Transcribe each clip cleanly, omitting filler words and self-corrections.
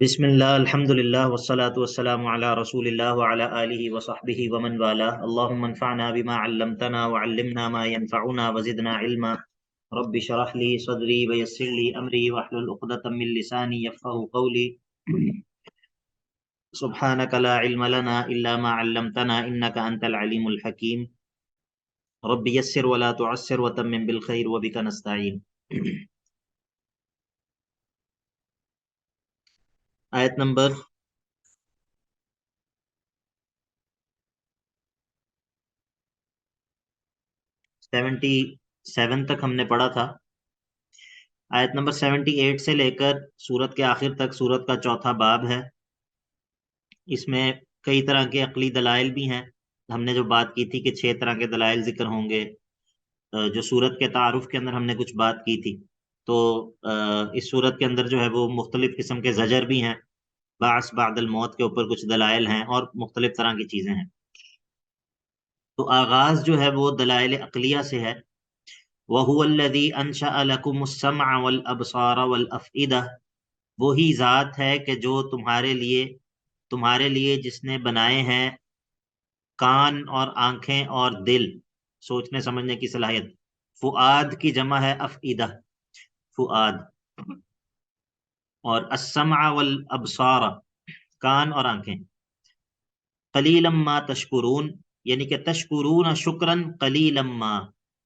بسم اللہ الحمد للہ والصلاة والسلام علی رسول اللہ وعلی آلہ وصحبہ ومن والہ اللہم انفعنا بما علمتنا وعلمنا ما ينفعنا وزدنا علما رب شرح لی صدری ویسر لی امری واحلل عقدۃ من لسانی یفقهوا قولی سبحانک لا علم لنا الا ما علمتنا انک انت العلیم الحکیم رب یسر ولا تعسر وتمم بالخیر وبک نستعین۔ آیت نمبر 77 تک ہم نے پڑھا تھا۔ آیت نمبر 78 سے لے کر سورت کے آخر تک سورت کا چوتھا باب ہے۔ اس میں کئی طرح کے عقلی دلائل بھی ہیں۔ ہم نے جو بات کی تھی کہ 6 طرح کے دلائل ذکر ہوں گے، جو سورت کے تعارف کے اندر ہم نے کچھ بات کی تھی، تو اس سورت کے اندر جو ہے وہ مختلف قسم کے زجر بھی ہیں، بعث بعد الموت کے اوپر کچھ دلائل ہیں، اور مختلف طرح کی چیزیں ہیں۔ تو آغاز جو ہے وہ دلائل عقلیہ سے ہے۔ وَهُوَ الَّذِي أَنشَأَ لَكُمُ السَّمْعَ وَالْأَبْصَارَ وَالْأَفْئِدَةَ، وہی ذات ہے کہ جو تمہارے لیے جس نے بنائے ہیں کان اور آنکھیں اور دل، سوچنے سمجھنے کی صلاحیت۔ فؤاد کی جمع ہے افئدہ، فؤاد، اور السمع والابصار، کان اور آنکھیں۔ قلیلا ما تشکرون، یعنی کہ تشکرون شکرن قلیلا ما،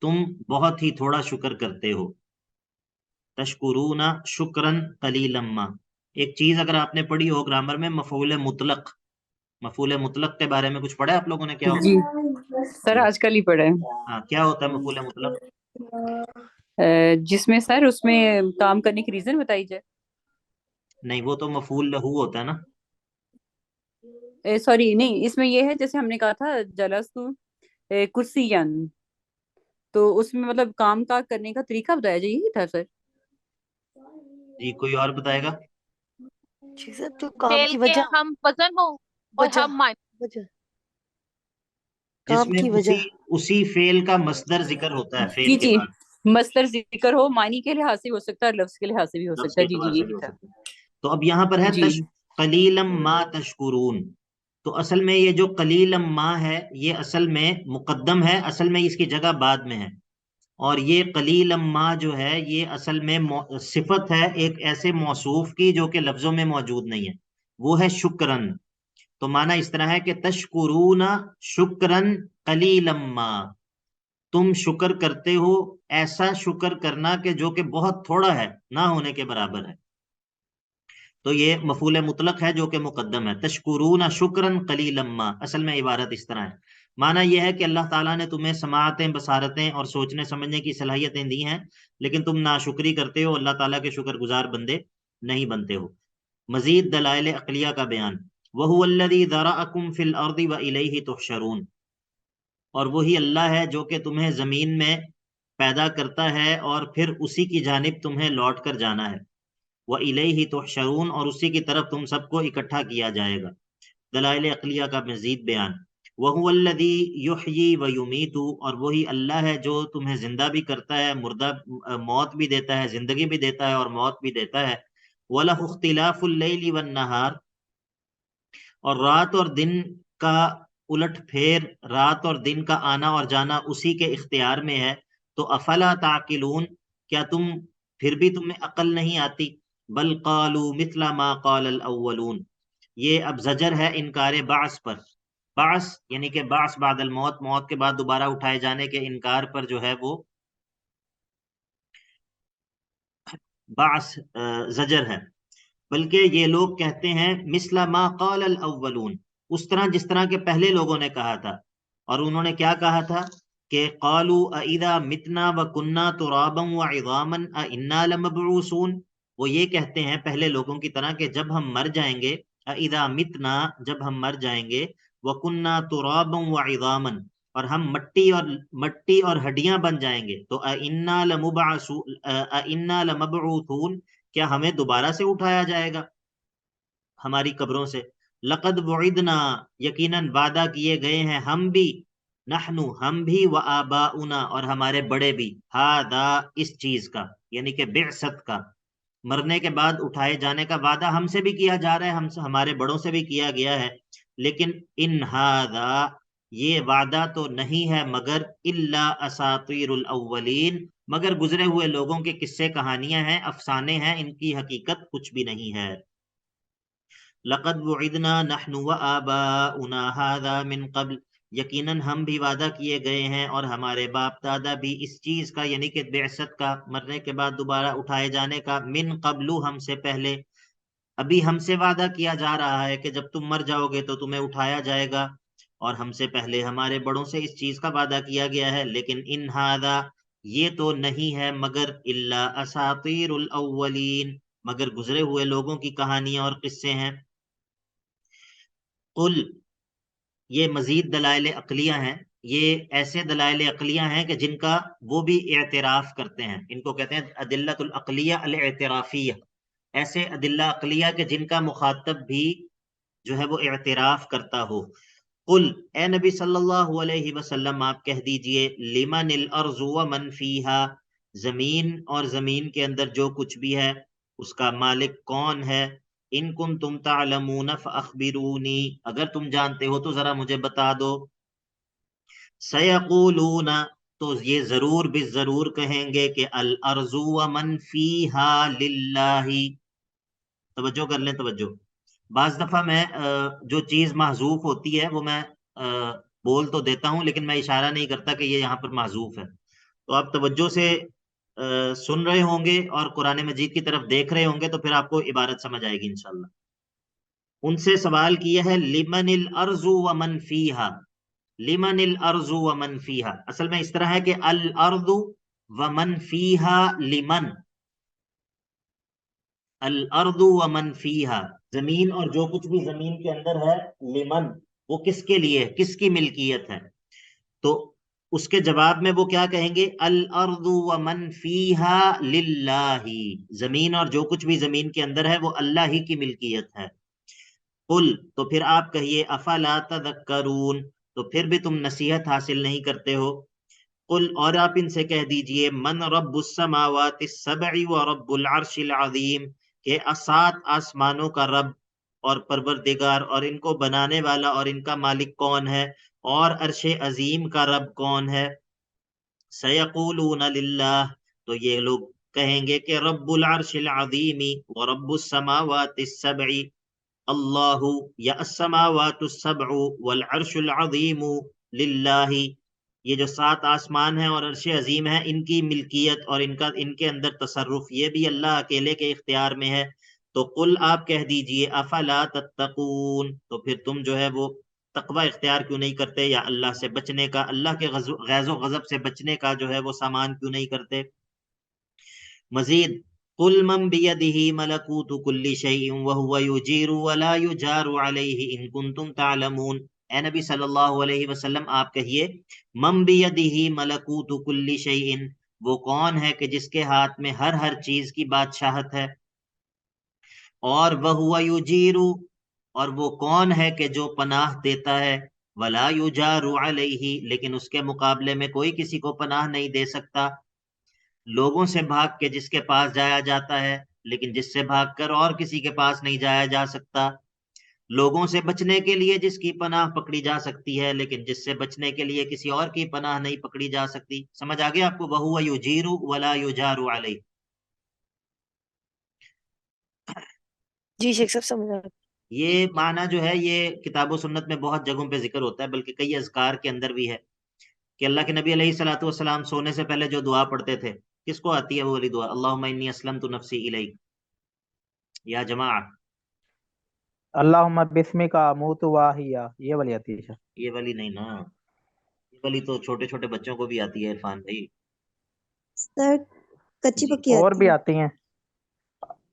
تم بہت ہی تھوڑا شکر کرتے ہو۔ تشکرون شکرن قلیلا ما، ایک چیز اگر آپ نے پڑھی ہو گرامر میں، مفعول مطلق، مفعول مطلق کے بارے میں کچھ پڑھا ہے آپ لوگوں نے؟ کیا ہوتا جی ہے؟ سر، جی آج کل ہی پڑھا ہے۔ ہاں، کیا ہوتا ہے مفعول مطلق؟ جس میں سر اس میں کام کرنے کی ریزن بتائی جائے۔ نہیں، وہ تو مفعول لہو ہوتا ہے نا۔ سوری، نہیں، اس میں یہ ہے جیسے ہم نے کہا تھا جلست کرسیاً، تو اس میں مطلب کام کا کرنے کا طریقہ بتایا جائے، یہی تھا سر۔ جی، کوئی اور بتائے گا؟ جی سر، جو کام فعل کی کے وجہ ہم وزن ہو اور وجہ ہم معنی۔ وجہ جس کام میں کی وجہ اسی فعل کا مصدر ذکر ہوتا ہے فعل جی کے جی، بعد، مصدر ذکر ہو، معنی کے لحاظ سے بھی ہو سکتا ہے، لفظ کے لحاظ سے بھی ہو لفظ سکتا کے ہے۔ جی اعتبار جی، سے بھی یہی ہو تھا۔ سکتا ہے۔ تو اب یہاں پر ہے جی قلیلم ما تشکرون، تو اصل میں یہ جو قلیلم ما ہے یہ اصل میں مقدم ہے، اصل میں اس کی جگہ بعد میں ہے، اور یہ قلیلم ما جو ہے یہ اصل میں صفت ہے ایک ایسے موصوف کی جو کہ لفظوں میں موجود نہیں ہے، وہ ہے شکرن۔ تو معنی اس طرح ہے کہ تشکرون شکرن قلیلم ما، تم شکر کرتے ہو ایسا شکر کرنا کہ جو کہ بہت تھوڑا ہے، نہ ہونے کے برابر ہے۔ تو یہ مفعول مطلق ہے جو کہ مقدم ہے، تشکرون شکرن قلیلا ما، اصل میں عبارت اس طرح ہے۔ معنی یہ ہے کہ اللہ تعالیٰ نے تمہیں سماعتیں، بصارتیں اور سوچنے سمجھنے کی صلاحیتیں دی ہیں، لیکن تم ناشکری کرتے ہو، اللہ تعالیٰ کے شکر گزار بندے نہیں بنتے ہو۔ مزید دلائل عقلیہ کا بیان۔ وَهُوَ الَّذِي ذَرَأَكُمْ فِي الْأَرْضِ وَإِلَيْهِ تُحْشَرُونَ، اور وہی اللہ ہے جو کہ تمہیں زمین میں پیدا کرتا ہے اور پھر اسی کی جانب تمہیں لوٹ کر جانا ہے۔ وَإِلَيْهِ تُحْشَرُونَ، اور اسی کی طرف تم سب کو اکٹھا کیا جائے گا۔ دلائل عقلیہ کا مزید بیان۔ وَهُوَ الَّذِي يُحْيِي وَيُمِيتُ، اور وہی اللہ ہے جو تمہیں زندہ بھی کرتا ہے، مردہ موت بھی دیتا ہے، زندگی بھی دیتا ہے اور موت بھی دیتا ہے۔ وَلَهُ اخْتِلَافُ اللَّيْلِ وَالنَّهَارِ، اور رات اور دن کا الٹ پھیر، رات اور دن کا آنا اور جانا اسی کے اختیار میں ہے۔ تو افلا تعقلون، کیا پھر بھی تمہیں عقل نہیں آتی؟ بل قالوا مثل ما قال الاولون، یہ اب زجر ہے انکار بعث پر۔ بعث یعنی کہ بعث بعد الموت، موت کے بعد دوبارہ اٹھائے جانے کے انکار پر جو ہے وہ بعث زجر ہے۔ بلکہ یہ لوگ کہتے ہیں مثل ما قال الاولون، اس طرح جس طرح کے پہلے لوگوں نے کہا تھا۔ اور انہوں نے کیا کہا تھا کہ قالوا اذا متنا وكنا ترابا وعظاما ائنا لمبعوثون، وہ یہ کہتے ہیں پہلے لوگوں کی طرح کہ جب ہم مر جائیں گے، اذا متنا، جب ہم مر جائیں گے، وكنا ترابا وعظاما، اور ہم مٹی اور ہڈیاں بن جائیں گے، تو ائنا لمبعوثون، کیا ہمیں دوبارہ سے اٹھایا جائے گا ہماری قبروں سے؟ لقد وعدنا، یقیناً وعدہ کیے گئے ہیں ہم بھی، نحنو، ہم بھی، وآباؤنا، اور ہمارے بڑے بھی، ہذا، اس چیز کا، یعنی کہ بعثت کا، مرنے کے بعد اٹھائے جانے کا وعدہ ہم سے بھی کیا جا رہا ہے، ہمارے بڑوں سے بھی کیا گیا ہے، لیکن ان ھذا یہ وعدہ تو نہیں ہے مگر الا اساطیر الاولین، مگر گزرے ہوئے لوگوں کے قصے کہانیاں ہیں، افسانے ہیں، ان کی حقیقت کچھ بھی نہیں ہے۔ لقد وعدنا نحن وآباؤنا هذا من قبل، یقیناً ہم بھی وعدہ کیے گئے ہیں اور ہمارے باپ دادا بھی اس چیز کا، یعنی کہ بعثت کا، مرنے کے بعد دوبارہ اٹھائے جانے کا، من قبل ہم سے پہلے، ابھی ہم سے وعدہ کیا جا رہا ہے کہ جب تم مر جاؤ گے تو تمہیں اٹھایا جائے گا، اور ہم سے پہلے ہمارے بڑوں سے اس چیز کا وعدہ کیا گیا ہے، لیکن ان ھذا یہ تو نہیں ہے مگر الا اساطیر الاولین، مگر گزرے ہوئے لوگوں کی کہانیاں اور قصے ہیں۔ قل، یہ مزید دلائل عقلیہ ہیں، یہ ایسے دلائل عقلیہ ہیں کہ جن کا وہ بھی اعتراف کرتے ہیں، ان کو کہتے ہیں ادلۃ العقلیہ الاعترافیہ، ایسے ادلہ عقلیہ کہ جن کا مخاطب بھی جو ہے وہ اعتراف کرتا ہو۔ قل، اے نبی صلی اللہ علیہ وسلم آپ کہہ دیجئے، لمن الارض ومن فیہا، زمین اور زمین کے اندر جو کچھ بھی ہے اس کا مالک کون ہے؟ ان کنتم تعلمون فاخبرونی، اگر تم جانتے ہو تو ذرا مجھے بتا دو۔ سیقولون، تو یہ ضرور بالضرور کہیں گے کہ الارض ومن فیہا للہ، توجہ کر لیں توجہ، بعض دفعہ میں جو چیز محذوف ہوتی ہے وہ میں بول تو دیتا ہوں لیکن میں اشارہ نہیں کرتا کہ یہ یہاں پر محذوف ہے، تو آپ توجہ سے سن رہے ہوں گے اور قرآن مجید کی طرف دیکھ رہے ہوں گے تو پھر آپ کو عبارت سمجھ آئے گی انشاءاللہ۔ ان سے سوال کیا ہے لمن الارض ومن فیہا، لمن الارض ومن فیہا، اصل میں اس طرح ہے کہ الارض ومن فیہا لمن، الارض ومن فیہا، زمین اور جو کچھ بھی زمین کے اندر ہے، لمن، وہ کس کے لیے، کس کی ملکیت ہے؟ تو اس کے جواب میں وہ کیا کہیں گے؟ الارض ومن فیہا للہ، زمین اور جو کچھ بھی زمین کے اندر ہے وہ اللہ ہی کی ملکیت ہے۔ قل، تو پھر آپ کہیے، افلا تذکرون، تو پھر بھی تم نصیحت حاصل نہیں کرتے ہو۔ قل، اور آپ ان سے کہہ دیجئے، من رب السماوات السبع ورب العرش العظیم، کہ 7 آسمانوں کا رب اور پروردگار اور ان کو بنانے والا اور ان کا مالک کون ہے، اور عرش عظیم کا رب کون ہے؟ سیقولون للہ، تو یہ لوگ کہیں گے کہ رب العرش العظیم ورب السماوات السبع، اللہ یا السماوات السبع والعرش العظیم للہ، یہ جو 7 آسمان ہیں اور عرش عظیم ہے ان کی ملکیت اور ان کے اندر تصرف یہ بھی اللہ اکیلے کے اختیار میں ہے۔ تو قل، آپ کہہ دیجئے، افلا تتقون، تو پھر تم جو ہے وہ تقوی اختیار کیوں نہیں کرتے، یا اللہ سے بچنے کا، اللہ کے غیظ و غضب سے بچنے کا جو ہے وہ سامان کیوں نہیں کرتے؟ مزید، قل من بیدہ ملکوت کل شیء وہو یجیر ولا یجار علیہ ان کنتم تعلمون، اے نبی صلی اللہ علیہ وسلم آپ کہیے، من بیدہ ملکوت کل شیء، وہ کون ہے کہ جس کے ہاتھ میں ہر چیز کی بادشاہت ہے، اور وہو یجیر، اور وہ کون ہے کہ جو پناہ دیتا ہے، ولا یجار علیہ، لیکن اس کے مقابلے میں کوئی کسی کو پناہ نہیں دے سکتا، لوگوں سے بھاگ کے جس کے پاس جایا جاتا ہے لیکن جس سے بھاگ کر اور کسی کے پاس نہیں جایا جا سکتا، لوگوں سے بچنے کے لیے جس کی پناہ پکڑی جا سکتی ہے لیکن جس سے بچنے کے لیے کسی اور کی پناہ نہیں پکڑی جا سکتی۔ سمجھ آگے آپ کو؟ وہو یجیر ولا یجار علیہ۔ جی شیخ صاحب سمجھ آ یہ معنی جو ہے یہ کتاب و سنت میں بہت جگہوں پہ ذکر ہوتا ہے، بلکہ کئی اذکار کے اندر بھی ہے کہ اللہ کے نبی علیہ الصلوۃ والسلام سونے سے پہلے جو دعا پڑھتے تھے، کس کو آتی ہے وہ والی دعا؟ اللہم انی اسلمت نفسی الیک، یا جماعہ، اللہم بسمک اموت واحیا، یہ والی آتی ہے۔ یہ والی نہیں نا، یہ والی تو چھوٹے چھوٹے بچوں کو بھی آتی ہے عرفان بھائی۔ سر کچی جی، پکی اور آتی بھی ہے۔ آتی ہیں،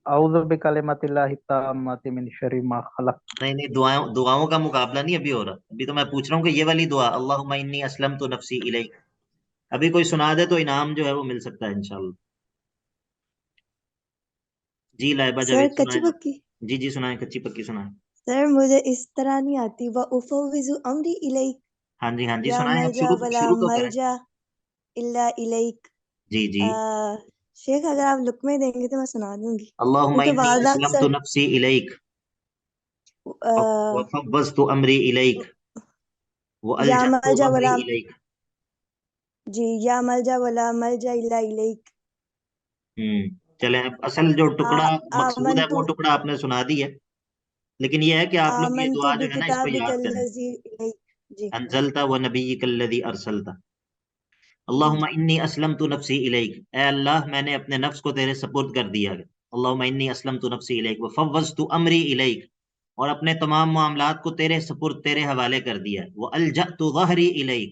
اعوذ بکلمات اللہ التامات من شر ما خلق۔ نہیں دعاؤں کا مقابلہ نہیں ابھی ہو رہا، ابھی تو میں پوچھ رہا ہوں کہ یہ والی دعا اللہم انی اسلمت نفسی الیک، ابھی کوئی سنا دے تو انعام جو ہے وہ مل سکتا ہے انشاءاللہ۔ جی لائبہ سر جاوید کچی سنائیں۔ پکی، جی سنائیں، کچی پکی سنائیں۔ سر مجھے اس طرح نہیں آتی۔ وَأُفَوِّضُ أَمْرِي إِلَيْكَ ہاں جی لا سنائیں، اب ملجا ولا شروع تو کریں۔ ملجا إلا إليك جی شیخ اگر آپ لقمے دیں گے تو میں سنا دوں گی، اللہم کیونکہ انی والدہ اسلمت اکثر نفسی الیک آ، وفوضت امری الیک یا والجأت ملجا ظہری ولا الیک. جی یا ملجا ولا ملجا الا الیک. چلیں اب اصل جو ٹکڑا مقصود ہے آمنتو وہ ٹکڑا آپ نے سنا دی ہے، لیکن یہ ہے کہ آپ لوگ یہ آمنتو دعا جو ہے نا اس کو بکتابک یاد کریں. الذی الیک. جی انزلت و نبیک الذی ارسلت. اللہم انی اسلمت نفسی الیک، اے اللہ میں نے اپنے نفس کو تیرے سپرد کر دیا ہے. اللہم انی اسلمت نفسی الیک وفوضت امری الیک، اور اپنے تمام معاملات کو تیرے سپرد تیرے حوالے کر دیا. والجأت ظہری الیک،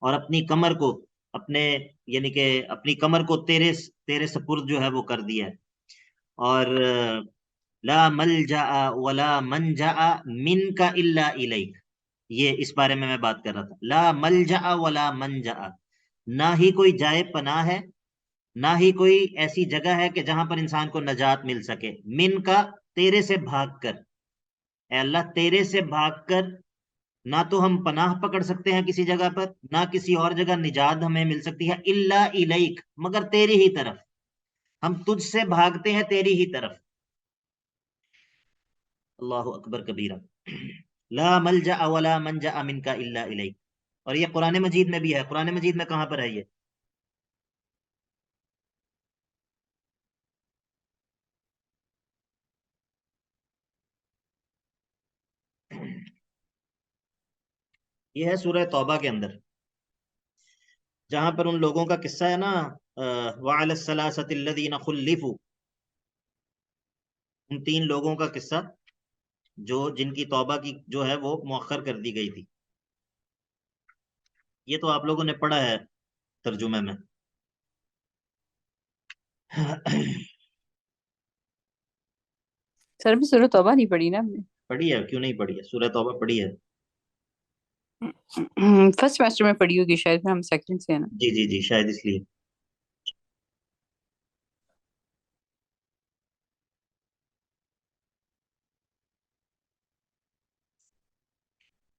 اور اپنی کمر کو اپنے یعنی کہ اپنی کمر کو تیرے سپرد جو ہے وہ کر دیا ہے. اور لا ملجا ولا منجا منک الا الیک، یہ اس بارے میں بات کر رہا تھا. لا ملجا ولا منجا، نہ ہی کوئی جائے پناہ ہے، نہ ہی کوئی ایسی جگہ ہے کہ جہاں پر انسان کو نجات مل سکے. من کا تیرے سے بھاگ کر، اے اللہ تیرے سے بھاگ کر نہ تو ہم پناہ پکڑ سکتے ہیں کسی جگہ پر، نہ کسی اور جگہ نجات ہمیں مل سکتی ہے. الا الیک، مگر تیری ہی طرف، ہم تجھ سے بھاگتے ہیں تیری ہی طرف. اللہ اکبر کبیرہ. لا ملجا ولا منجا منک الا الیک. اور یہ قرآن مجید میں بھی ہے. قرآن مجید میں کہاں پر ہے یہ؟ یہ ہے سورہ توبہ کے اندر، جہاں پر ان لوگوں کا قصہ ہے نا، وعلی الثلاثۃ الذین خلفوا، ان 3 لوگوں کا قصہ جو جن کی توبہ کی جو ہے وہ مؤخر کر دی گئی تھی. یہ تو آپ لوگوں نے پڑھا ہے ترجمے میں. سر بھی سورۃ توبہ نہیں پڑھی نا ہم نے. پڑھی ہے؟ کیوں نہیں پڑھی ہے؟ سورہ توبہ پڑھی ہے. فرسٹ سیمسٹر میں پڑھی ہوگی شاید، پھر ہم سیکنڈ سے ہیں نا. جی جی جی، شاید اس لیے.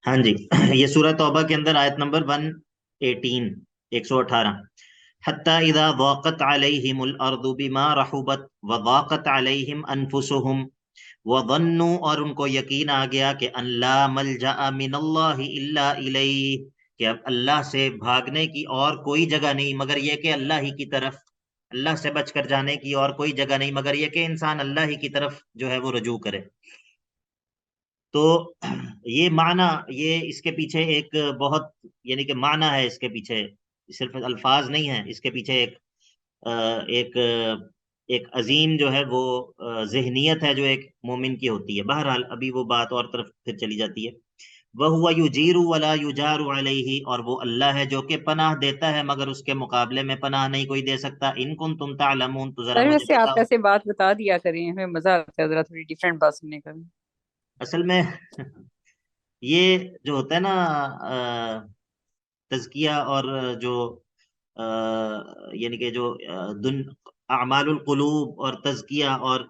ہاں جی، یہ سورہ توبہ کے اندر آیت نمبر 118، 118. حتی اذا ضاقت علیہم الارض بما رحبت وضاقت علیہم انفسہم وظنوا، اور ان کو یقین آ گیا کہ ان لا ملجا من اللہ الا الیہ، کہ اب اللہ سے بھاگنے کی اور کوئی جگہ نہیں مگر یہ کہ اللہ ہی کی طرف، اللہ سے بچ کر جانے کی اور کوئی جگہ نہیں مگر یہ کہ انسان اللہ ہی کی طرف جو ہے وہ رجوع کرے. تو یہ معنی، یہ اس کے پیچھے ایک بہت یعنی کہ معنی ہے، اس کے پیچھے صرف الفاظ نہیں ہیں، اس کے پیچھے ایک ایک عظیم جو ہے وہ ذہنیت ہے جو ایک مومن کی ہوتی ہے. بہرحال ابھی وہ بات اور طرف پھر چلی جاتی ہے. وَهُوَ يُجِيرُ وَلَا يُجَارُ عَلَيْهِ، اور وہ اللہ ہے جو کہ پناہ دیتا ہے مگر اس کے مقابلے میں پناہ نہیں کوئی دے سکتا. ان كنتم تعلمون، تو ذرا سر مجھے ویسے آپ بتاؤ. ایسے بات بتا دیا کریں، ہمیں مزہ آتا ہے ذرا تھوڑی ڈفرینٹ بات سننے کا. اصل میں یہ جو ہوتا ہے نا تزکیہ، اور جو یعنی کہ جو اعمال القلوب اور تزکیہ، اور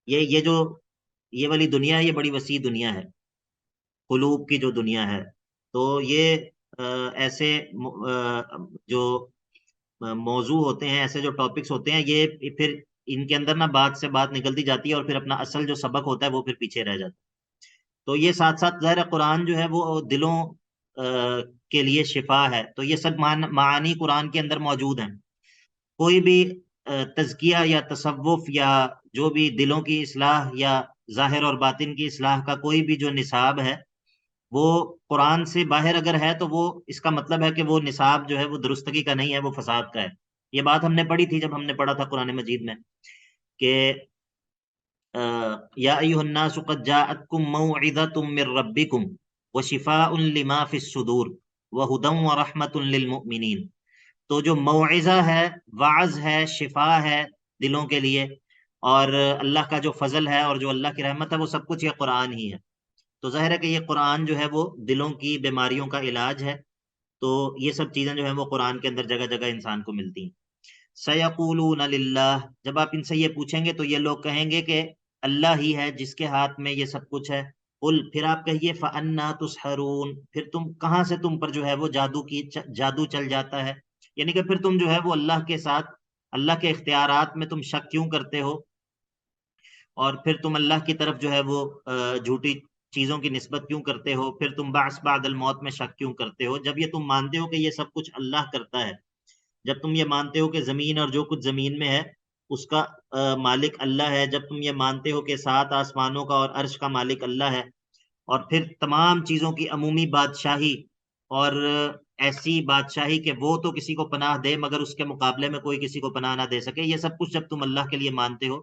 یہ جو یہ والی دنیا ہے، یہ بڑی وسیع دنیا ہے، قلوب کی جو دنیا ہے. تو یہ ایسے جو موضوع ہوتے ہیں، ایسے جو ٹاپکس ہوتے ہیں، یہ پھر ان کے اندر نا بات سے بات نکلتی جاتی ہے اور پھر اپنا اصل جو سبق ہوتا ہے وہ پھر پیچھے رہ جاتا ہے. تو یہ ساتھ ساتھ ظاہر قرآن جو ہے وہ دلوں کے لیے شفا ہے. تو یہ سب معانی قرآن کے اندر موجود ہیں. کوئی بھی تزکیہ یا تصوف یا جو بھی دلوں کی اصلاح یا ظاہر اور باطن کی اصلاح کا کوئی بھی جو نصاب ہے، وہ قرآن سے باہر اگر ہے تو وہ اس کا مطلب ہے کہ وہ نصاب جو ہے وہ درستگی کا نہیں ہے، وہ فساد کا ہے. یہ بات ہم نے پڑھی تھی جب ہم نے پڑھا تھا قرآن مجید میں کہ یا ایھا الناس قد جاءتکم موعظۃ من ربکم وشفاء لما فی الصدور وہدی ورحمۃ للمؤمنین. تو جو موعظہ ہے، وعظ ہے، شفا ہے دلوں کے لیے، اور اللہ کا جو فضل ہے اور جو اللہ کی رحمت ہے، وہ سب کچھ یہ قرآن ہی ہے. تو ظاہر ہے کہ یہ قرآن جو ہے وہ دلوں کی بیماریوں کا علاج ہے. تو یہ سب چیزیں جو ہیں وہ قرآن کے اندر جگہ جگہ انسان کو ملتی ہیں. سیقولون للہ، جب آپ ان سے یہ پوچھیں گے تو یہ لوگ کہیں گے کہ اللہ ہی ہے جس کے ہاتھ میں یہ سب کچھ ہے. قل، پھر آپ کہیے فأنا تسحرون، پھر تم کہاں سے تم پر جو ہے وہ جادو چل جاتا ہے، یعنی کہ پھر تم جو ہے وہ اللہ کے ساتھ اللہ کے اختیارات میں تم شک کیوں کرتے ہو، اور پھر تم اللہ کی طرف جو ہے وہ جھوٹی چیزوں کی نسبت کیوں کرتے ہو، پھر تم بعث بعد الموت میں شک کیوں کرتے ہو، جب یہ تم مانتے ہو کہ یہ سب کچھ اللہ کرتا ہے، جب تم یہ مانتے ہو کہ زمین اور جو کچھ زمین میں ہے اس کا مالک اللہ ہے، جب تم یہ مانتے ہو کہ 7 آسمانوں کا اور عرش کا مالک اللہ ہے، اور پھر تمام چیزوں کی عمومی بادشاہی، اور ایسی بادشاہی کہ وہ تو کسی کو پناہ دے مگر اس کے مقابلے میں کوئی کسی کو پناہ نہ دے سکے، یہ سب کچھ جب تم اللہ کے لیے مانتے ہو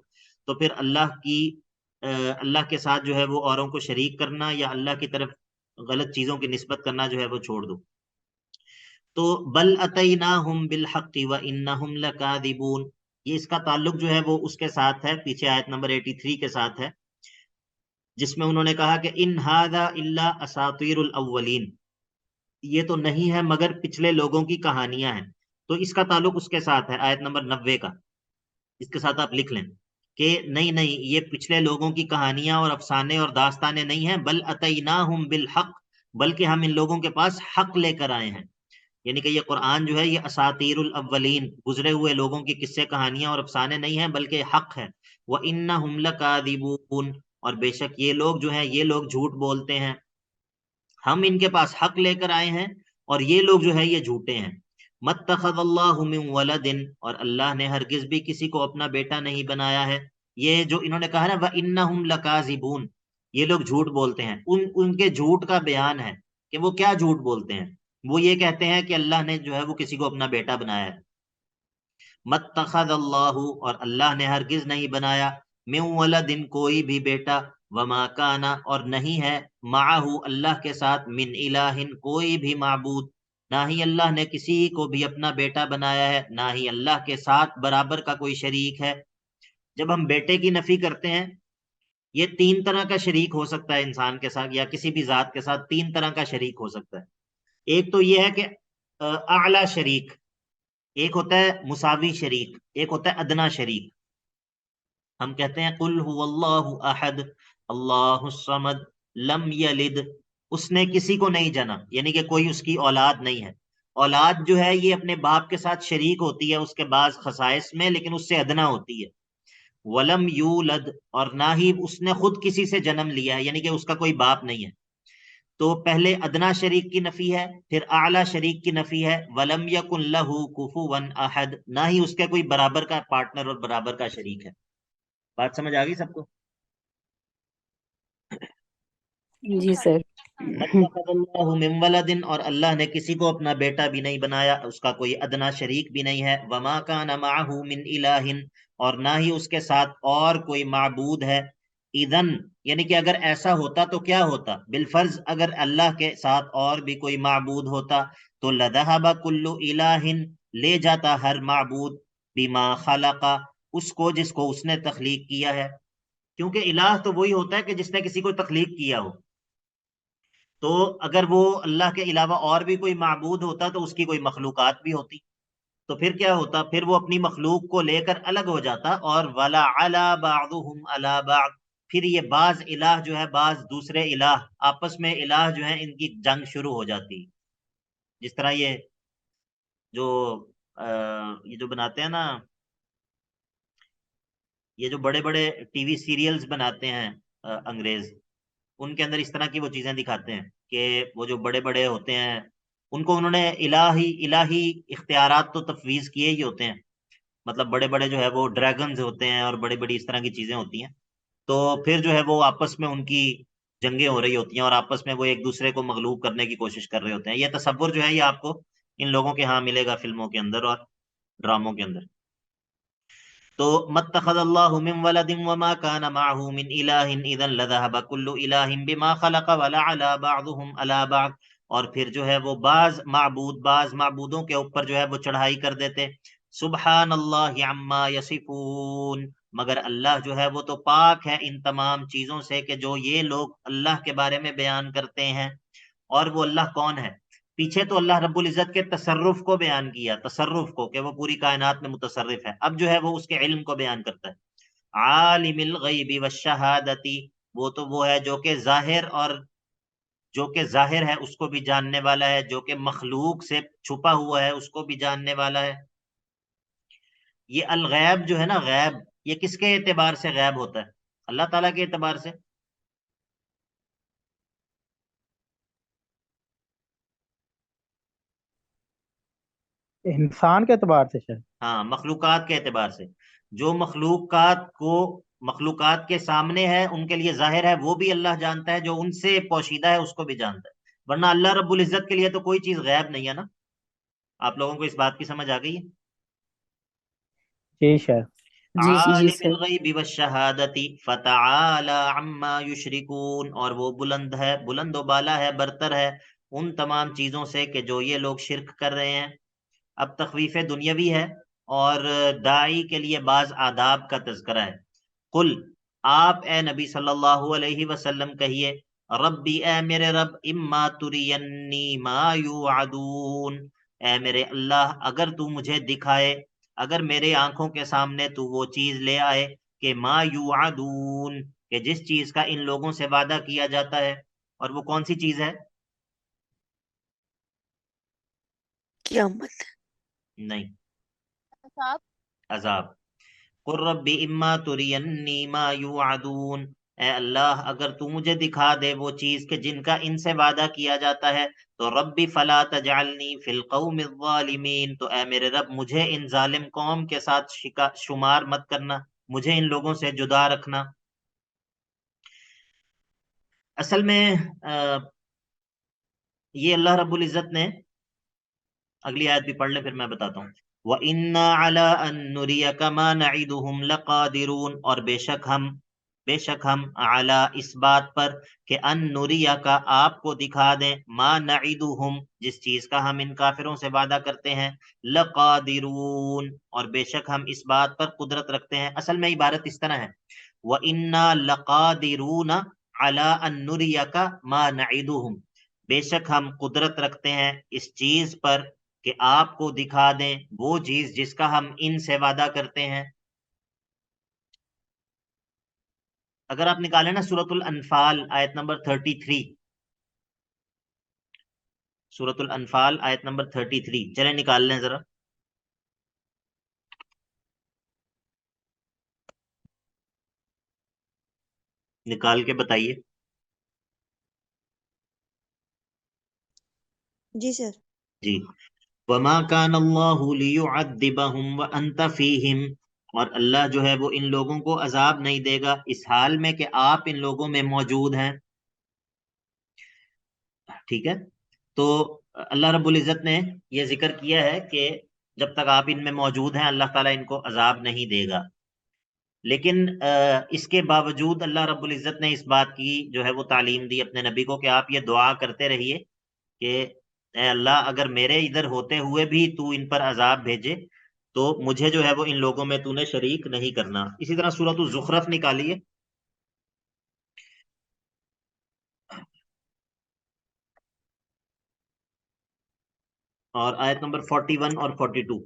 تو پھر اللہ کے ساتھ جو ہے وہ اوروں کو شریک کرنا یا اللہ کی طرف غلط چیزوں کی نسبت کرنا جو ہے وہ چھوڑ دو۔ تو بل اتیناہم بالحق وانہم لکاذبون، یہ اس کا تعلق جو ہے وہ اس کے ساتھ ہے، پیچھے آیت نمبر 83 کے ساتھ ہے، جس میں انہوں نے کہا کہ ان ھذا الا اساطیر الاولین، یہ تو نہیں ہے مگر پچھلے لوگوں کی کہانیاں ہیں۔ تو اس کا تعلق اس کے ساتھ ہے، آیت نمبر 90 کا، اس کے ساتھ آپ لکھ لیں کہ نہیں یہ پچھلے لوگوں کی کہانیاں اور افسانے اور داستانیں نہیں ہیں، بل اتیناہم بالحق، بلکہ ہم ان لوگوں کے پاس حق لے کر آئے ہیں، یعنی کہ یہ قرآن جو ہے یہ اساطیر الاولین، گزرے ہوئے لوگوں کی قصے کہانیاں اور افسانے نہیں ہیں بلکہ حق ہے۔ وَإِنَّهُمْ لَكَاذِبُونَ، اور بے شک یہ لوگ جو ہیں یہ لوگ جھوٹ بولتے ہیں، ہم ان کے پاس حق لے کر آئے ہیں اور یہ لوگ جو ہے یہ جھوٹے ہیں۔ مَتَّخَذَ اللَّهُ مِن وَلَدٍ، اور اللہ نے ہرگز بھی کسی کو اپنا بیٹا نہیں بنایا ہے۔ یہ جو انہوں نے کہا نا وَإِنَّهُمْ لَكَاذِبُونَ، یہ لوگ جھوٹ بولتے ہیں، ان کے جھوٹ کا بیان ہے کہ وہ کیا جھوٹ بولتے ہیں، وہ یہ کہتے ہیں کہ اللہ نے جو ہے وہ کسی کو اپنا بیٹا بنایا ہے۔ متخذ اللہ، اور اللہ نے ہرگز نہیں بنایا، من ولدن، کوئی بھی بیٹا، وما کانا، اور نہیں ہے، معہ، اللہ کے ساتھ، من الہ، کوئی بھی معبود، نہ ہی اللہ نے کسی کو بھی اپنا بیٹا بنایا ہے، نہ ہی اللہ کے ساتھ برابر کا کوئی شریک ہے۔ جب ہم بیٹے کی نفی کرتے ہیں، یہ 3 طرح کا شریک ہو سکتا ہے انسان کے ساتھ یا کسی بھی ذات کے ساتھ، 3 طرح کا شریک ہو سکتا ہے۔ ایک تو یہ ہے کہ اعلی شریک، ایک ہوتا ہے مساوی شریک، ایک ہوتا ہے ادنا شریک۔ ہم کہتے ہیں قل هو اللہ احد اللہ الصمد لم یلد، اس نے کسی کو نہیں جنا، یعنی کہ کوئی اس کی اولاد نہیں ہے۔ اولاد جو ہے یہ اپنے باپ کے ساتھ شریک ہوتی ہے اس کے بعض خصائص میں، لیکن اس سے ادنا ہوتی ہے۔ ولم یولد، اور نہ ہی اس نے خود کسی سے جنم لیا ہے، یعنی کہ اس کا کوئی باپ نہیں ہے۔ تو پہلے ادنا شریک کی نفی ہے، پھر اعلی شریک کی نفی ہے، ولم یکن لہ کفوا احد، نہ ہی اس کے کوئی برابر کا پارٹنر اور برابر کا شریک ہے۔ بات سمجھ آ گئی سب کو؟ جی سر۔ اتخذ اللہ من ولد، اور اللہ نے کسی کو اپنا بیٹا بھی نہیں بنایا، اس کا کوئی ادنا شریک بھی نہیں ہے۔ وما کان معہ من الہ، اور نہ ہی اس کے ساتھ اور کوئی معبود ہے۔ اذن، یعنی کہ اگر ایسا ہوتا تو کیا ہوتا، بالفرض اگر اللہ کے ساتھ اور بھی کوئی معبود ہوتا تو لذہب کل الہ، لے جاتا ہر معبود، بما خلق، اس کو جس کو اس نے تخلیق کیا ہے، کیونکہ الہ تو وہی ہوتا ہے کہ جس نے کسی کو تخلیق کیا ہو۔ تو اگر وہ اللہ کے علاوہ اور بھی کوئی معبود ہوتا تو اس کی کوئی مخلوقات بھی ہوتی، تو پھر کیا ہوتا، پھر وہ اپنی مخلوق کو لے کر الگ ہو جاتا، اور ولا علی بعضهم علی بعض، پھر یہ بعض الہ جو ہے بعض دوسرے الہ آپس میں الہ جو ہیں ان کی جنگ شروع ہو جاتی، جس طرح یہ جو بناتے ہیں نا، یہ جو بڑے بڑے ٹی وی سیریلز بناتے ہیں انگریز، ان کے اندر اس طرح کی وہ چیزیں دکھاتے ہیں کہ وہ جو بڑے بڑے ہوتے ہیں ان کو انہوں نے الہی اختیارات تو تفویض کیے ہی ہوتے ہیں، مطلب بڑے بڑے جو ہے وہ ڈریگنز ہوتے ہیں اور بڑی بڑی اس طرح کی چیزیں ہوتی ہیں، تو پھر جو ہے وہ آپس میں ان کی جنگیں ہو رہی ہوتی ہیں اور آپس میں وہ ایک دوسرے کو مغلوب کرنے کی کوشش کر رہے ہوتے ہیں۔ یہ تصور جو ہے یہ آپ کو ان لوگوں کے ہاں ملے گا فلموں کے اندر اور ڈراموں کے اندر۔ تو متخذ اللہ من ولد وما کان معه من الہ اذا لذهب كل الہ بما خلق ولعلى بعضهم على بعض، اور پھر جو ہے وہ بعض معبودوں کے اوپر جو ہے وہ چڑھائی کر دیتے، سبحان اللہ عما یصفون، مگر اللہ جو ہے وہ تو پاک ہے ان تمام چیزوں سے کہ جو یہ لوگ اللہ کے بارے میں بیان کرتے ہیں۔ اور وہ اللہ کون ہے؟ پیچھے تو اللہ رب العزت کے تصرف کو بیان کیا، تصرف کو کہ وہ پوری کائنات میں متصرف ہے، اب جو ہے وہ اس کے علم کو بیان کرتا ہے۔ عالم الغیب والشہادتی، وہ تو وہ ہے جو کہ ظاہر ہے اس کو بھی جاننے والا ہے، جو کہ مخلوق سے چھپا ہوا ہے اس کو بھی جاننے والا ہے۔ یہ الغیب جو ہے نا، غیب یہ کس کے اعتبار سے غیب ہوتا ہے؟ اللہ تعالیٰ کے اعتبار سے. انسان کے اعتبار سے شاید. ہاں، مخلوقات کے اعتبار سے. جو مخلوقات کے سامنے ہے، ان کے لیے ظاہر ہے، وہ بھی اللہ جانتا ہے. جو ان سے پوشیدہ ہے اس کو بھی جانتا ہے. ورنہ اللہ رب العزت کے لیے تو کوئی چیز غیب نہیں ہے نا. آپ لوگوں کو اس بات کی سمجھ آ گئی ہے؟ جی شاید. جی جی عالم سر. الغیب والشہادت فتعالی عما یشرکون، اور وہ بلند ہے، بلند و بالا ہے، برتر ہے ان تمام چیزوں سے کہ جو یہ لوگ شرک کر رہے ہیں. اب تخویف دنیاوی ہے اور داعی کے لیے بعض آداب کا تذکرہ ہے. قل، آپ اے نبی صلی اللہ علیہ وسلم کہیے، ربی اے میرے رب، اما ترینی ما یوعدون، اے میرے اللہ اگر تو مجھے دکھائے، اگر میرے آنکھوں کے سامنے تو وہ چیز لے آئے کہ ما یوعدون، کہ جس چیز کا ان لوگوں سے وعدہ کیا جاتا ہے. اور وہ کون سی چیز ہے؟ قیامت. نہیں، عذاب. قل رب اما ترینی ما یوعدون، اے اللہ اگر تو مجھے دکھا دے وہ چیز کہ جن کا ان سے وعدہ کیا جاتا ہے، تو ربی فلا تجعلنی فی القوم الظالمین، تو اے میرے رب مجھے ان ظالم قوم کے ساتھ شمار مت کرنا، مجھے ان لوگوں سے جدا رکھنا. اصل میں یہ اللہ رب العزت نے، اگلی آیت بھی پڑھ لیں پھر میں بتاتا ہوں. وَإِنَّا عَلَىٰ أَن نُرِيَكَ مَا نَعِدُهُمْ لَقَادِرُونَ، اور بے شک ہم عَلَىٰ اس بات پر کہ ان نُرِيَكَ آپ کو دکھا دیں، ما نعدہم جس چیز کا ہم ان کافروں سے وعدہ کرتے ہیں، لقادرون اور بے شک ہم اس بات پر قدرت رکھتے ہیں. اصل میں عبارت اس طرح ہے، وَإِنَّا لَقَادِرُونَ عَلَىٰ أَن نُرِيَكَ مَا نَعِدُهم، بے شک ہم قدرت رکھتے ہیں اس چیز پر کہ آپ کو دکھا دیں وہ چیز جس کا ہم ان سے وعدہ کرتے ہیں. اگر آپ نکالیں نا سورۃ الانفال آیت نمبر 33، سورۃ الانفال آیت نمبر 33، چلیں نکال لیں ذرا. نکال کے بتائیے. جی سر. جی. وما كان اللہ لیعذبہم وانت فیہم، اور اللہ جو ہے وہ ان لوگوں کو عذاب نہیں دے گا اس حال میں کہ آپ ان لوگوں میں موجود ہیں. ٹھیک ہے. تو اللہ رب العزت نے یہ ذکر کیا ہے کہ جب تک آپ ان میں موجود ہیں اللہ تعالیٰ ان کو عذاب نہیں دے گا. لیکن اس کے باوجود اللہ رب العزت نے اس بات کی جو ہے وہ تعلیم دی اپنے نبی کو کہ آپ یہ دعا کرتے رہیے کہ اے اللہ اگر میرے ادھر ہوتے ہوئے بھی تو ان پر عذاب بھیجے تو مجھے جو ہے وہ ان لوگوں میں تو نے شریک نہیں کرنا. اسی طرح سورۃ الزخرف نکالیے. اور آیت نمبر 41 اور 42،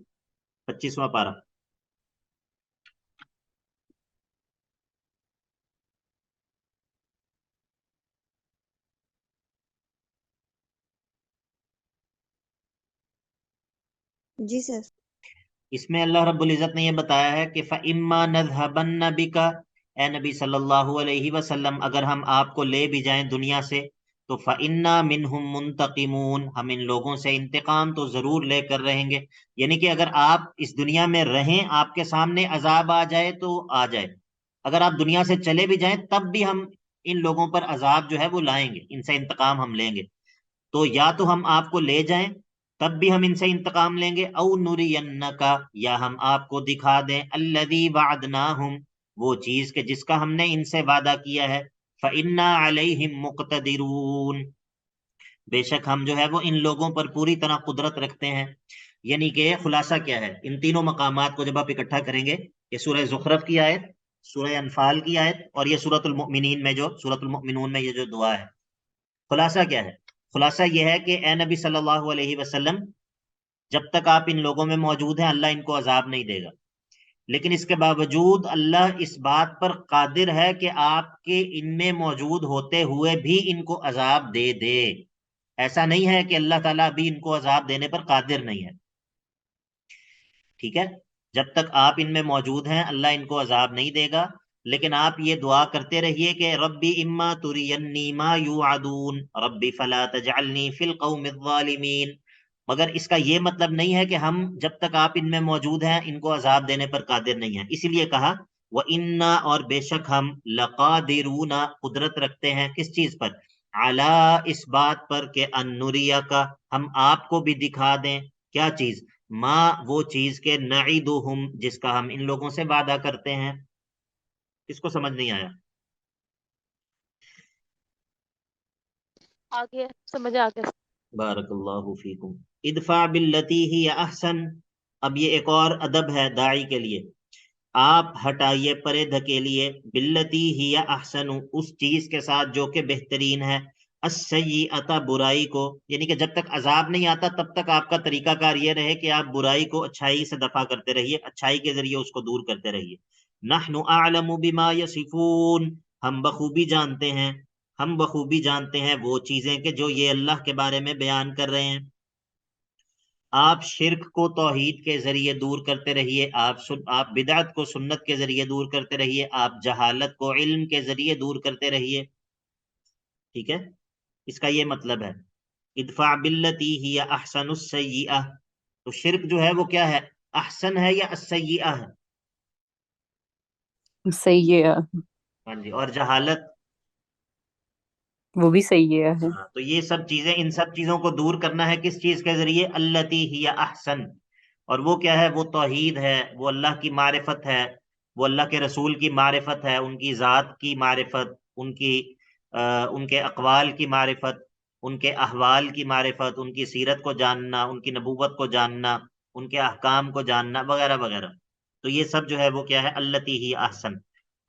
25واں پارہ. جی سر. اس میں اللہ رب العزت نے یہ بتایا ہے کہ فَإِمَّا نَذْهَبَنَّ بِكَ، اے نبی صلی اللہ علیہ وسلم اگر ہم آپ کو لے بھی جائیں دنیا سے تو فَإِنَّا مِنْهُمْ مُنْتَقِمُونَ، ہم ان لوگوں سے انتقام تو ضرور لے کر رہیں گے. یعنی کہ اگر آپ اس دنیا میں رہیں، آپ کے سامنے عذاب آ جائے تو آ جائے، اگر آپ دنیا سے چلے بھی جائیں تب بھی ہم ان لوگوں پر عذاب جو ہے وہ لائیں گے، ان سے انتقام ہم لیں گے. تو یا تو ہم آپ کو لے جائیں تب بھی ہم ان سے انتقام لیں گے، او نرینکا، یا ہم آپ کو دکھا دیں الذی وعدناہم، وہ چیز کہ جس کا ہم نے ان سے وعدہ کیا ہے، فإنا علیہم مقتدرون، بے شک ہم جو ہے وہ ان لوگوں پر پوری طرح قدرت رکھتے ہیں. یعنی کہ خلاصہ کیا ہے ان تینوں مقامات کو جب آپ اکٹھا کریں گے، یہ سورہ زخرف کی آیت، سورہ انفال کی آیت اور یہ سورۃ المؤمنین میں جو سورۃ المؤمنون میں یہ جو دعا ہے، خلاصہ کیا ہے؟ خلاصہ یہ ہے کہ اے نبی صلی اللہ علیہ وسلم جب تک آپ ان لوگوں میں موجود ہیں اللہ ان کو عذاب نہیں دے گا. لیکن اس کے باوجود اللہ اس بات پر قادر ہے کہ آپ کے ان میں موجود ہوتے ہوئے بھی ان کو عذاب دے دے. ایسا نہیں ہے کہ اللہ تعالیٰ ابھی ان کو عذاب دینے پر قادر نہیں ہے. ٹھیک ہے. جب تک آپ ان میں موجود ہیں اللہ ان کو عذاب نہیں دے گا، لیکن آپ یہ دعا کرتے رہیے کہ ربی اما ترینی ما یوعدون ربی فلا تجعلنی فی القوم الظالمین. مگر اس کا یہ مطلب نہیں ہے کہ ہم جب تک آپ ان میں موجود ہیں ان کو عذاب دینے پر قادر نہیں ہیں. اسی لیے کہا وَإِنَّا، اور بے شک ہم لَقَادِرُونَ، قدرت رکھتے ہیں کس چیز پر؟ عَلَىٰ، اس بات پر کہ اَن کا، ہم آپ کو بھی دکھا دیں کیا چیز؟ ما، وہ چیز کہ نعیدہم، جس کا ہم ان لوگوں سے وعدہ کرتے ہیں. کس کو سمجھ نہیں آیا؟ آگے سمجھ آ گیا. بارک اللہ فیکم. ادفع باللتی ہی احسن. اب یہ ایک اور ادب ہے داعی کے لیے. آپ ہٹائیے، پرے دھکیلیے، باللتی ہی احسن، اس چیز کے ساتھ جو کہ بہترین ہے، السیئۃ، برائی کو. یعنی کہ جب تک عذاب نہیں آتا تب تک آپ کا طریقہ کار یہ رہے کہ آپ برائی کو اچھائی سے دفع کرتے رہیے، اچھائی کے ذریعے اس کو دور کرتے رہیے. نحن اعلم بما یصفون، ہم بخوبی جانتے ہیں، ہم بخوبی جانتے ہیں وہ چیزیں کہ جو یہ اللہ کے بارے میں بیان کر رہے ہیں. آپ شرک کو توحید کے ذریعے دور کرتے رہیے، آپ بدعت کو سنت کے ذریعے دور کرتے رہیے، آپ جہالت کو علم کے ذریعے دور کرتے رہیے. ٹھیک ہے، اس کا یہ مطلب ہے ادفع باللتی ہی احسن السیئہ. تو شرک جو ہے وہ کیا ہے؟ احسن ہے یا السیئہ ہے؟ صحیح ہے، ہاں جی. اور جہالت؟ وہ بھی صحیح ہے. ہاں. تو یہ سب چیزیں، ان سب چیزوں کو دور کرنا ہے کس چیز کے ذریعے؟ التی ہی احسن. اور وہ کیا ہے؟ وہ توحید ہے، وہ اللہ کی معرفت ہے، وہ اللہ کے رسول کی معرفت ہے، ان کی ذات کی معرفت، ان کے اقوال کی معرفت، ان کے احوال کی معرفت، ان کی سیرت کو جاننا، ان کی نبوت کو جاننا، ان کے احکام کو جاننا، وغیرہ وغیرہ. تو یہ سب جو ہے وہ کیا ہے؟ التی ہی احسن.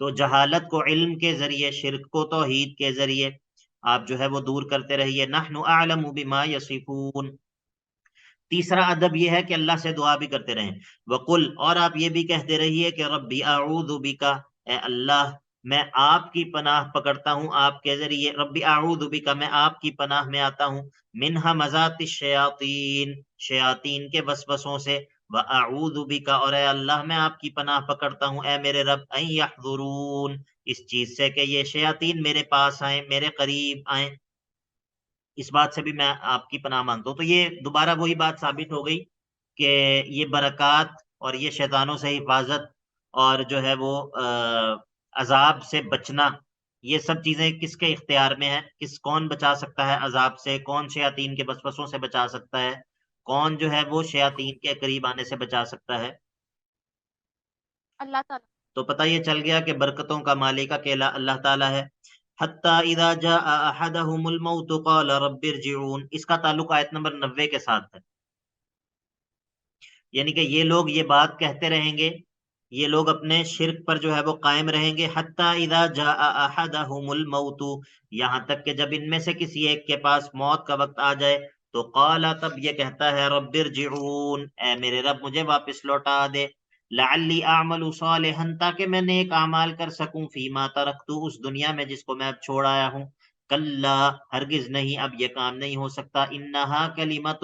تو جہالت کو علم کے ذریعے، شرک کو توحید کے ذریعے آپ جو ہے وہ دور کرتے رہیے. نحن اعلم بما یصفون. تیسرا ادب یہ ہے کہ اللہ سے دعا بھی کرتے رہیں. وقل، اور آپ یہ بھی کہتے رہیے کہ ربی اعوذ بک، اے اللہ میں آپ کی پناہ پکڑتا ہوں آپ کے ذریعے. ربی اعوذ بک، میں آپ کی پناہ میں آتا ہوں. من ہمزات الشیاطین، شیاطین کے وسوسوں سے. واعوذ بک، اور اے اللہ میں آپ کی پناہ پکڑتا ہوں اے میرے رب، ان یحضرون، اس چیز سے کہ یہ شیاطین میرے پاس آئیں، میرے قریب آئیں. اس بات سے بھی میں آپ کی پناہ مانگتا ہوں. تو یہ دوبارہ وہی بات ثابت ہو گئی کہ یہ برکات اور یہ شیطانوں سے حفاظت اور جو ہے وہ عذاب سے بچنا، یہ سب چیزیں کس کے اختیار میں ہیں؟ کون بچا سکتا ہے عذاب سے؟ کون شیاطین کے وسوسوں سے بچا سکتا ہے؟ کون جو ہے وہ شیاطین کے قریب آنے سے بچا سکتا ہے؟ اللہ تعالیٰ. تو پتہ یہ چل گیا کہ برکتوں کا مالک اکیلا اللہ تعالیٰ ہے. حتی اذا جاء احدهم الموت قال رب ارجعون، اس کا تعلق آیت نمبر 90 کے ساتھ ہے. یعنی کہ یہ لوگ یہ بات کہتے رہیں گے، یہ لوگ اپنے شرک پر جو ہے وہ قائم رہیں گے. حتی اذا جاء احدهم الموت، یہاں تک کہ جب ان میں سے کسی ایک کے پاس موت کا وقت آ جائے تو قال، تب یہ کہتا ہے رب ارجعون، اے میرے رب مجھے واپس لوٹا دے. لعلی اعمل صالحا، تاکہ میں نیک اعمال کر سکوں، فیما ترکت، اس دنیا میں جس کو میں اب چھوڑ آیا ہوں. کلا، ہرگز نہیں، اب یہ کام نہیں ہو سکتا. انہا کلمۃ،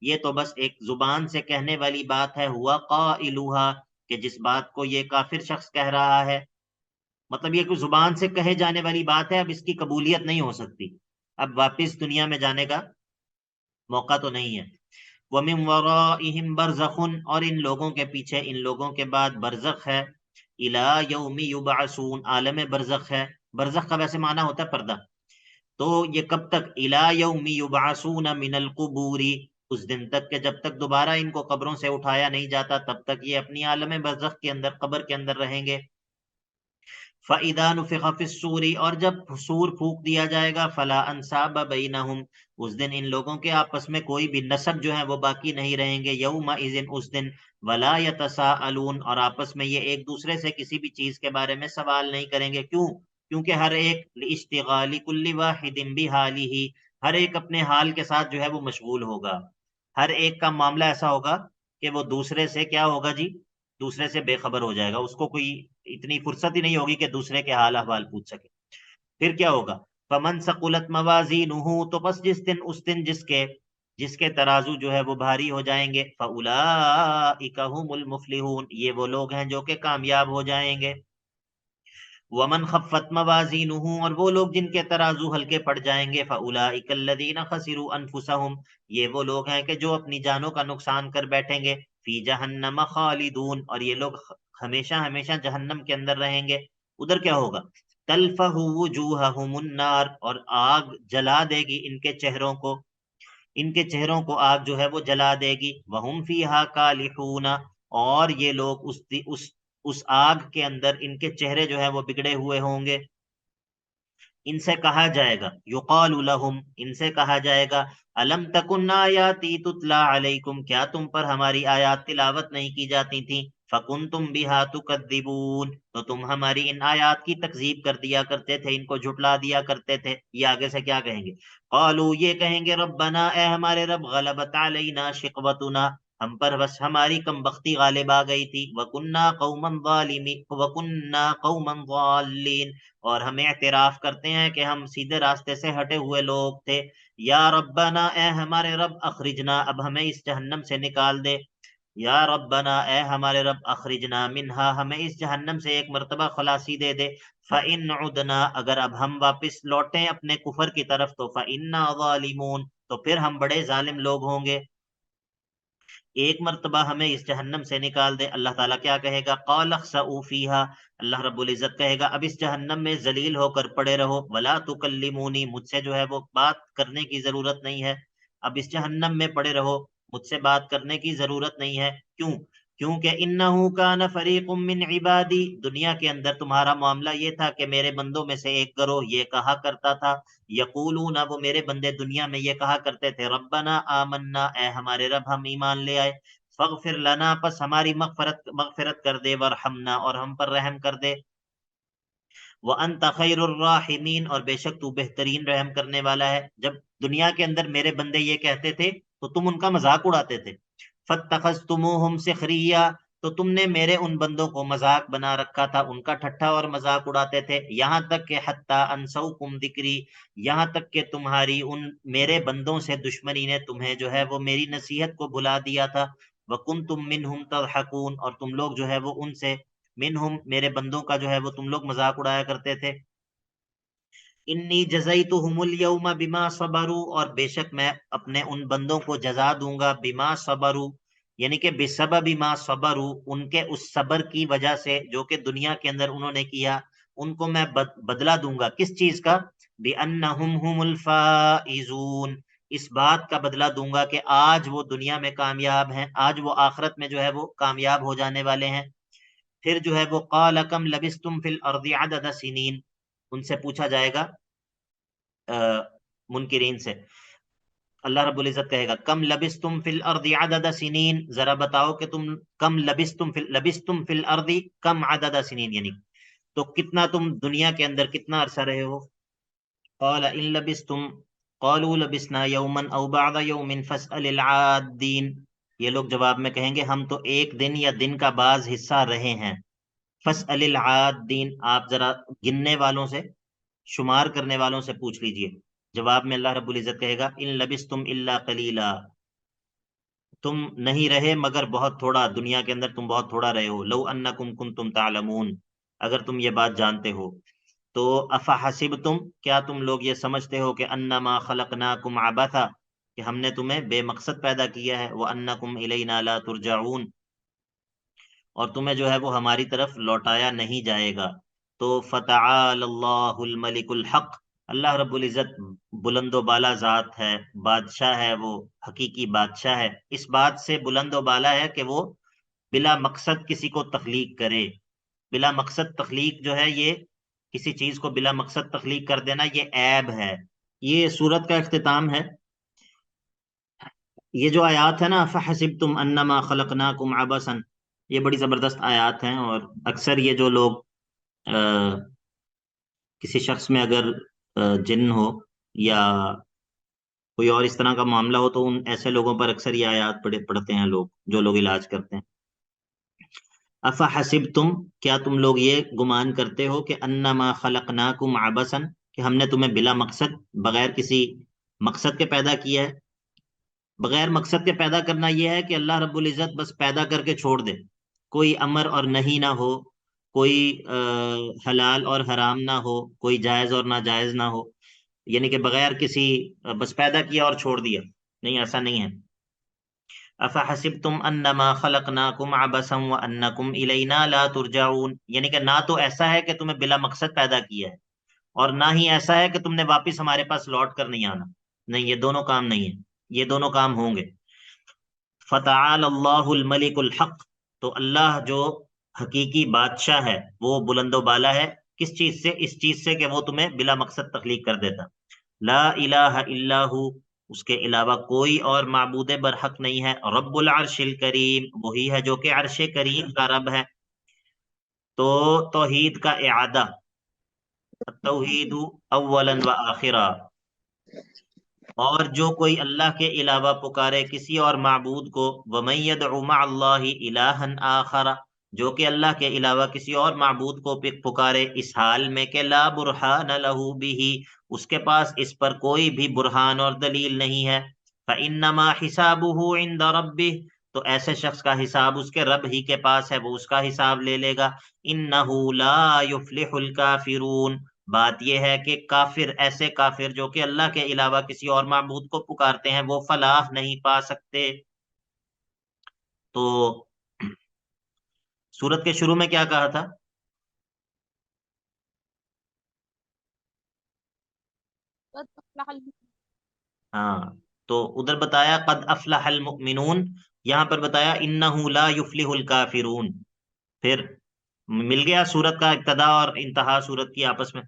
یہ تو بس ایک زبان سے کہنے والی بات ہے. ہوا قائلوہا، کہ جس بات کو یہ کافر شخص کہہ رہا ہے، مطلب یہ کوئی زبان سے کہے جانے والی بات ہے، اب اس کی قبولیت نہیں ہو سکتی، اب واپس دنیا میں جانے کا موقع تو نہیں ہے. وَمِن وَرَائِهِمْ بَرْزَخٌ، اور ان لوگوں کے پیچھے، ان لوگوں کے بعد برزخ ہے. إِلَى يَوْمِ يُبْعَثُونَ، عالم برزخ ہے. برزخ کا ویسے معنی ہوتا ہے پردہ. تو یہ کب تک؟ إِلَى يَوْمِ يُبْعَثُونَ مِنَ الْقُبُورِ، اس دن تک کہ جب تک دوبارہ ان کو قبروں سے اٹھایا نہیں جاتا تب تک یہ اپنی عالم برزخ کے اندر، قبر کے اندر رہیں گے. فَإِذَا نُفِخَ فِي الصُّورِ، اور جب سور پھونک دیا جائے گا، فَلَا أَنْسَابَ بَيْنَهُمْ، اس دن ان لوگوں کے آپس میں کوئی بھی نسب جو ہے وہ باقی نہیں رہیں گے. يَوْمَئِذٍ، اس دن، وَلَا يَتَسَاءَلُونَ، اور آپس میں یہ ایک دوسرے سے کسی بھی چیز کے بارے میں سوال نہیں کریں گے. کیوں؟ کیونکہ ہر ایک لِاشْتِغَالِ كُلِّ وَاحِدٍ بِحَالِهِ، ہر ایک اپنے حال کے ساتھ جو ہے وہ مشغول ہوگا. ہر ایک کا معاملہ ایسا ہوگا کہ وہ دوسرے سے کیا ہوگا جی؟ دوسرے سے بے خبر ہو جائے گا، اس کو کوئی اتنی فرصت ہی نہیں ہوگی کہ دوسرے کے حال احوال پوچھ سکے. پھر کیا ہوگا؟ فمن ثقلت موازینہ، تو بس جس دن، اس دن جس کے جس کے ترازو جو ہے وہ بھاری ہو جائیں گے. فَأُولَٰئِكَ هُمُ الْمُفْلِحُونَ، یہ وہ لوگ ہیں جو کہ کامیاب ہو جائیں گے. ومن خفت موازینہ، اور وہ لوگ جن کے ترازو ہلکے پڑ جائیں گے. فاولئک الذین خسروا انفسهم، یہ وہ لوگ ہیں کہ جو اپنی جانوں کا نقصان کر بیٹھیں گے. فی جہنم خالدون، اور یہ لوگ ہمیشہ ہمیشہ جہنم کے اندر رہیں گے. ادھر کیا ہوگا؟ تلفہ وجوہہم النار، اور آگ جلا دے گی ان کے چہروں کو، ان کے چہروں کو آگ جو ہے وہ جلا دے گی. وہم فیہا کالحون، اور یہ لوگ اس آگ کے اندر ان کے چہرے جو ہے وہ بگڑے ہوئے ہوں گے. ان سے کہا جائے گا، یقال لہم، ان سے کہا جائے گا، الم تکن آیاتی تتلا علیکم، کیا تم پر ہماری آیات تلاوت نہیں کی جاتی تھیں؟ فکنتم بہا تکذبون، تو تم ہماری ان آیات کی تکذیب کر دیا کرتے تھے، ان کو جھٹلا دیا کرتے تھے. یہ آگے سے کیا کہیں گے؟ قالو، یہ کہیں گے، ربنا، اے ہمارے رب، غلبت علینا شقوتنا، ہم پر بس ہماری کم بختی غالب آ گئی تھی. وَكُنَّا قَوْمًا ظَالِمِينَ وَكُنَّا قَوْمًا ضَالِّينَ، اور ہم اعتراف کرتے ہیں کہ ہم سیدھے راستے سے ہٹے ہوئے لوگ تھے. یا ربنا، اے ہمارے رب، اخرجنا، اب ہمیں اس جہنم سے نکال دے. یا ربنا، اے ہمارے رب، اخرجنا منہا، ہمیں اس جہنم سے ایک مرتبہ خلاصی دے دے. فَإِنْ عُدْنَا، اگر اب ہم واپس لوٹیں اپنے کفر کی طرف، تو فَإِنَّا ظَالِمُونَ، تو پھر ہم بڑے ظالم لوگ ہوں گے. ایک مرتبہ ہمیں اس جہنم سے نکال دے. اللہ تعالیٰ کیا کہے گا؟ قال اخسئوا فیہا، اللہ رب العزت کہے گا اب اس جہنم میں ذلیل ہو کر پڑے رہو. ولا تکلمونی، مجھ سے جو ہے وہ بات کرنے کی ضرورت نہیں ہے. اب اس جہنم میں پڑے رہو، مجھ سے بات کرنے کی ضرورت نہیں ہے. کیوں؟ کیونکہ انہو کان فریق من عبادی، دنیا کے اندر تمہارا معاملہ یہ تھا کہ میرے بندوں میں سے ایک گروہ یہ کہا کرتا تھا، یقولون، وہ میرے بندے دنیا میں یہ کہا کرتے تھے، ربنا آمنا، اے ہمارے رب ہم ایمان لے آئے. فاغفر لنا، پس ہماری مغفرت کر دے. ورحمنا، اور ہم پر رحم کر دے. وانت خیر الراحمین، اور بے شک تو بہترین رحم کرنے والا ہے. جب دنیا کے اندر میرے بندے یہ کہتے تھے تو تم ان کا مذاق اڑاتے تھے. فاتخذتموہم سخریا، تو تم نے میرے ان بندوں کو مذاق بنا رکھا تھا، ان کا ٹھٹھا اور مذاق اڑاتے تھے. یہاں تک کہ حتی انسوکم ذکری، یہاں تک کہ تمہاری ان میرے بندوں سے دشمنی نے تمہیں جو ہے وہ میری نصیحت کو بھلا دیا تھا. وکنتم منہم تضحکون، اور تم لوگ جو ہے وہ ان سے، منہم میرے بندوں کا جو ہے وہ تم لوگ مذاق اڑایا کرتے تھے. انی جزیتہم الیوم بما صبروا، اور بے شک میں اپنے ان بندوں کو جزا دوں گا، بما صبروا، یعنی کہ بسبب ما صبروا، ان کے اس صبر کی وجہ سے جو کہ دنیا کے اندر انہوں نے کیا، ان کو میں بدلہ دوں گا. کس چیز کا؟ بأنہم هم الفائزون، اس بات کا بدلہ دوں گا کہ آج وہ دنیا میں کامیاب ہیں، آج وہ آخرت میں جو ہے وہ کامیاب ہو جانے والے ہیں. پھر جو ہے وہ قال کم لبستم فی الارض عدد سنین، ان سے پوچھا جائے گا منکرین سے. اللہ رب العزت کہے گا کم لبستم فی الارض عدد سنین، ذرا بتاؤ کہ تم کم لبستم فی الارض کم عدد سنین، یعنی تو کتنا تم دنیا کے اندر کتنا عرصہ رہے ہو. قال ان لبستم قالوا لبسنا یوما او بعض یوم فاسأل العادین، یہ لوگ جواب میں کہیں گے ہم تو ایک دن یا دن کا بعض حصہ رہے ہیں. فاسأل العادین، آپ ذرا گننے والوں سے، شمار کرنے والوں سے پوچھ لیجئے. جواب میں اللہ رب العزت کہے گا ان لبستم الا قلیلا، تم نہیں رہے مگر بہت تھوڑا، دنیا کے اندر تم بہت تھوڑا رہے ہو. لو انکم کنتم تعلمون، اگر تم یہ بات جانتے ہو. تو افحسبتم، کیا تم لوگ یہ سمجھتے ہو کہ انما خلقناکم عبثا، کہ ہم نے تمہیں بے مقصد پیدا کیا ہے. وانکم الینا لا ترجعون، اور تمہیں جو ہے وہ ہماری طرف لوٹایا نہیں جائے گا. تو فتعال اللہ الملک الحق، اللہ رب العزت بلند و بالا ذات ہے، بادشاہ ہے، وہ حقیقی بادشاہ ہے. اس بات سے بلند و بالا ہے کہ وہ بلا مقصد کسی کو تخلیق کرے. بلا مقصد تخلیق جو ہے، یہ کسی چیز کو بلا مقصد تخلیق کر دینا، یہ عیب ہے. یہ سورت کا اختتام ہے. یہ جو آیات ہے نا، فحسبتم انما خلقناکم عبثا، یہ بڑی زبردست آیات ہیں. اور اکثر یہ جو لوگ کسی شخص میں اگر جن ہو یا کوئی اور اس طرح کا معاملہ ہو تو ان ایسے لوگوں پر اکثر یہ آیات پڑھتے ہیں لوگ، جو لوگ علاج کرتے ہیں. افحسبتم، کیا تم لوگ یہ گمان کرتے ہو کہ انما خلقناکم عبثا، کہ ہم نے تمہیں بلا مقصد، بغیر کسی مقصد کے پیدا کیا ہے. بغیر مقصد کے پیدا کرنا یہ ہے کہ اللہ رب العزت بس پیدا کر کے چھوڑ دے، کوئی امر اور نہیں نہ ہو، کوئی حلال اور حرام نہ ہو، کوئی جائز اور ناجائز نہ ہو، یعنی کہ بغیر کسی بس پیدا کیا اور چھوڑ دیا، نہیں، ایسا نہیں ہے۔ افحسبتم انما خلقناکم عبثا وانکم الینا لا ترجعون، یعنی کہ نہ تو ایسا ہے کہ تمہیں بلا مقصد پیدا کیا ہے، اور نہ ہی ایسا ہے کہ تم نے واپس ہمارے پاس لوٹ کر نہیں آنا، نہیں، یہ دونوں کام نہیں ہیں، یہ دونوں کام ہوں گے۔ فتعال اللہ الملک الحق، تو اللہ جو حقیقی بادشاہ ہے وہ بلند و بالا ہے، کس چیز سے؟ اس چیز سے کہ وہ تمہیں بلا مقصد تخلیق کر دیتا۔ لا الہ الا ہو، اس کے علاوہ کوئی اور معبود برحق نہیں ہے، رب العرش الکریم، وہی ہے جو کہ عرش کریم کا رب ہے۔ تو توحید کا اعادہ، التوحید اولا و آخرا، اور جو کوئی اللہ کے علاوہ پکارے کسی اور معبود کو، وَمَن يَدْعُ مَعَ اللَّهِ إِلَٰهًا آخَرَ، جو کہ اللہ کے علاوہ کسی اور معبود کو پکارے اس حال میں کہ لا برہان لہ بہ، اس کے پاس اس پر کوئی بھی برہان اور دلیل نہیں ہے، فَإِنَّمَا حِسَابُهُ عِندَ رَبِّهِ، تو ایسے شخص کا حساب اس کے رب ہی کے پاس ہے، وہ اس کا حساب لے لے گا۔ إِنَّهُ لَا يُفْلِحُ الْكَافِرُونَ، بات یہ ہے کہ کافر، ایسے کافر جو کہ اللہ کے علاوہ کسی اور معبود کو پکارتے ہیں، وہ فلاح نہیں پا سکتے۔ تو سورت کے شروع میں کیا کہا تھا؟ قد افلح المؤمنون۔ ہاں، تو ادھر بتایا قد افلح المؤمنون، یہاں پر بتایا انہ لا یفلح الکافرون، پھر مل گیا سورت کا ابتدا اور انتہا سورت کی آپس میں۔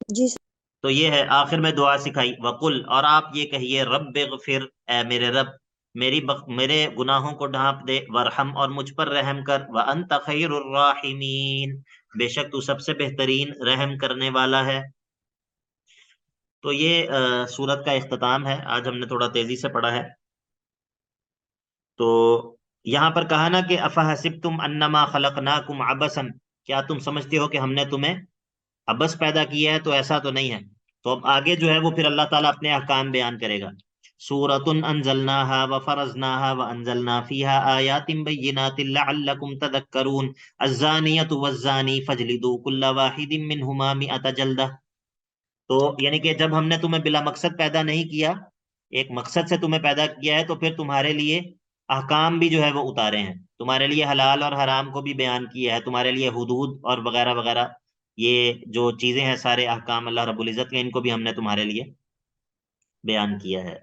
جی سر۔ تو یہ ہے آخر میں دعا سکھائی، وقل، اور آپ یہ کہیے، رب اغفر، اے میرے رب، میرے گناہوں کو ڈھانپ دے، ورحم، اور مجھ پر رحم کر، وانت خیر الراحمین، بے شک تو سب سے بہترین رحم کرنے والا ہے۔ تو یہ سورت کا اختتام ہے، آج ہم نے تھوڑا تیزی سے پڑھا ہے۔ تو یہاں پر کہا نا کہ افحسبتم انما خلقناکم عبثا، کیا تم سمجھتے ہو کہ ہم نے تمہیں عبث پیدا کیا ہے؟ تو ایسا تو نہیں ہے۔ تو اب آگے جو ہے وہ پھر اللہ تعالیٰ اپنے احکام بیان کرے گا۔ سورۃ انزلناها وفرضناها وانزلنا فيها آیات بینات لعلکم تذکرون، الزانیۃ والزانی فاجلدوا کل واحد منہما مئۃ جلدہ، تو یعنی کہ جب ہم نے تمہیں بلا مقصد پیدا نہیں کیا، ایک مقصد سے تمہیں پیدا کیا ہے، تو پھر تمہارے لیے احکام بھی جو ہے وہ اتارے ہیں، تمہارے لیے حلال اور حرام کو بھی بیان کیا ہے، تمہارے لیے حدود اور وغیرہ وغیرہ، یہ جو چیزیں ہیں سارے احکام اللہ رب العزت کے، ان کو بھی ہم نے تمہارے لیے بیان کیا ہے۔